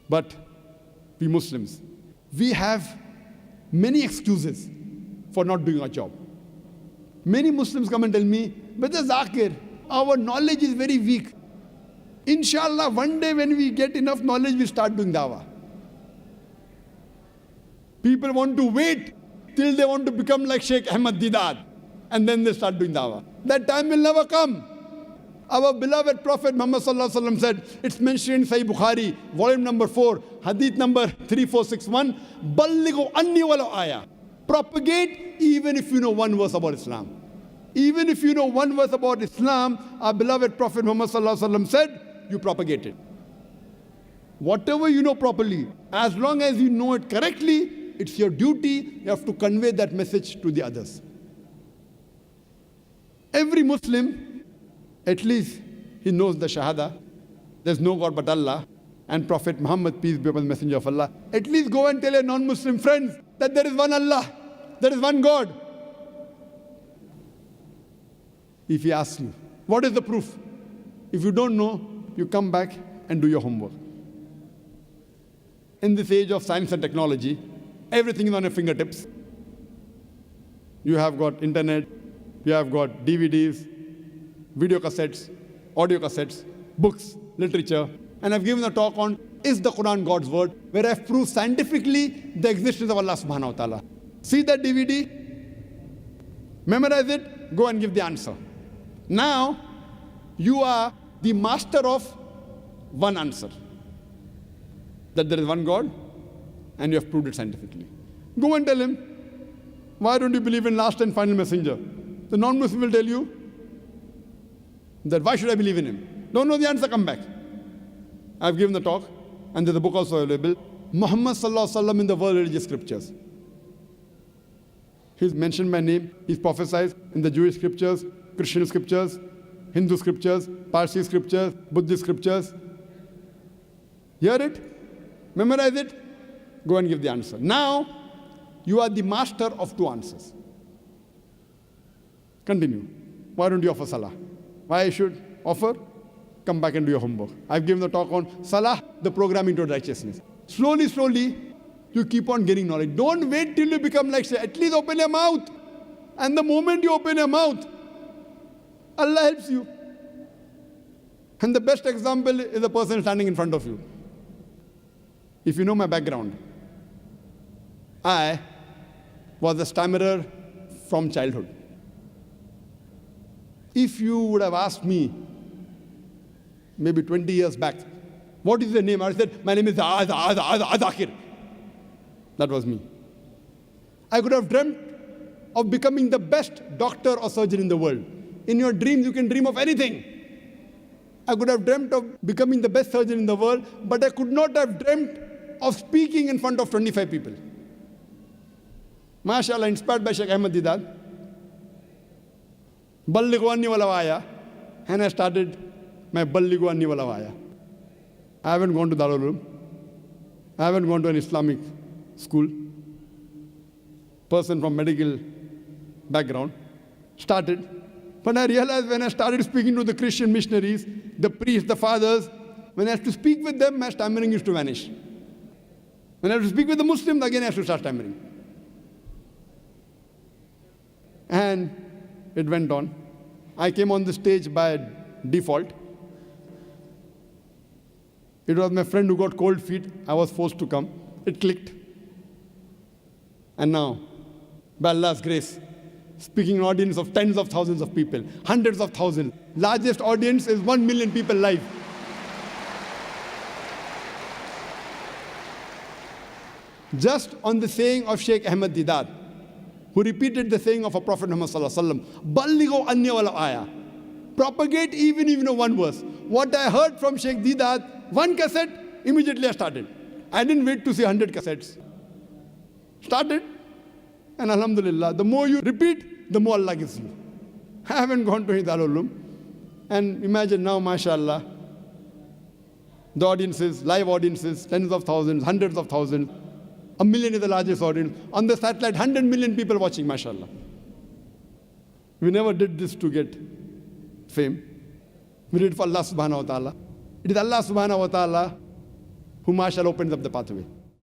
But we Muslims, we have many excuses for not doing our job. Many Muslims come and tell me, Brother Zakir, our knowledge is very weak. Inshallah, one day when we get enough knowledge, we start doing dawah. People want to wait till they want to become like Sheikh Ahmad Didat, and then they start doing dawah. That time will never come. Our beloved Prophet Muhammad sallallahu alaihi wasallam said, it's mentioned in Sahih Bukhari, volume number 4, Hadith number 3461, Ballighu anni walau ayah. Propagate even if you know one verse about Islam. Even if you know one verse about Islam, our beloved Prophet Muhammad sallallahu alaihi wasallam said, you propagate it. Whatever you know properly, as long as you know it correctly, it's your duty, you have to convey that message to the others. Every Muslim, at least he knows the Shahada, there's no God but Allah, and Prophet Muhammad, peace be upon the Messenger of Allah. At least go and tell your non-Muslim friends that there is one Allah, there is one God. If he asks you, what is the proof? If you don't know, you come back and do your homework. In this age of science and technology, everything is on your fingertips. You have got internet, you have got DVDs, video cassettes, audio cassettes, books, literature, and I've given a talk on, is the Quran God's word, where I've proved scientifically the existence of Allah subhanahu wa ta'ala. See that DVD, memorize it, go and give the answer. Now, you are the master of one answer, that there is one God, and you have proved it scientifically. Go and tell him, why don't you believe in last and final messenger? The non-Muslim will tell you that why should I believe in him? Don't know the answer, come back. I've given the talk, and there's a book also available, Muhammad sallallahu alaihi wasallam in the world religious scriptures. He's mentioned my name, he's prophesied in the Jewish scriptures, Christian scriptures, Hindu scriptures, Parsi scriptures, Buddhist scriptures. Hear it, memorize it, go and give the answer. Now, you are the master of two answers. Continue. Why don't you offer salah? Why I should offer? Come back and do your homework. I've given the talk on salah, the programming toward righteousness. Slowly, slowly, you keep on gaining knowledge. Don't wait till you become like, say, at least open your mouth. And the moment you open your mouth, Allah helps you. And the best example is the person standing in front of you. If you know my background, I was a stammerer from childhood. If you would have asked me, maybe 20 years back, what is your name? I said, my name is Zakir. That was me. I could have dreamt of becoming the best doctor or surgeon in the world. In your dreams, you can dream of anything. I could have dreamt of becoming the best surgeon in the world, but I could not have dreamt of speaking in front of 25 people. MashaAllah, inspired by Sheikh Ahmad Didat, Ballighu anni walau ayah, and I started my Ballighu anni walau ayah. I haven't gone to Darul Uloom. I haven't gone to an Islamic school. Person from medical background. Started. But I realized when I started speaking to the Christian missionaries, the priests, the fathers, when I had to speak with them, my stammering used to vanish. When I had to speak with the Muslims, again I had to start stammering. And it went on. I came on the stage by default. It was my friend who got cold feet. I was forced to come. It clicked. And now, by Allah's grace, speaking an audience of tens of thousands of people, hundreds of thousands. Largest audience is 1 million people live. Just on the saying of Sheikh Ahmad Didat, who repeated the saying of a Prophet Muhammad sallallahu alaihi wasallam, Ballighu anni walau ayah. Propagate even if you know one verse. What I heard from Sheikh Didat, one cassette, immediately I started. I didn't wait to see 100 cassettes. Started, and alhamdulillah, the more you repeat, the more Allah gives you. I haven't gone to Darul Uloom. And imagine now, mashallah, the audiences, live audiences, tens of thousands, hundreds of thousands. 1 million is the largest audience. On the satellite, 100 million people watching, mashallah. We never did this to get fame. We did it for Allah subhanahu wa ta'ala. It is Allah subhanahu wa ta'ala whom I shall opens up the pathway.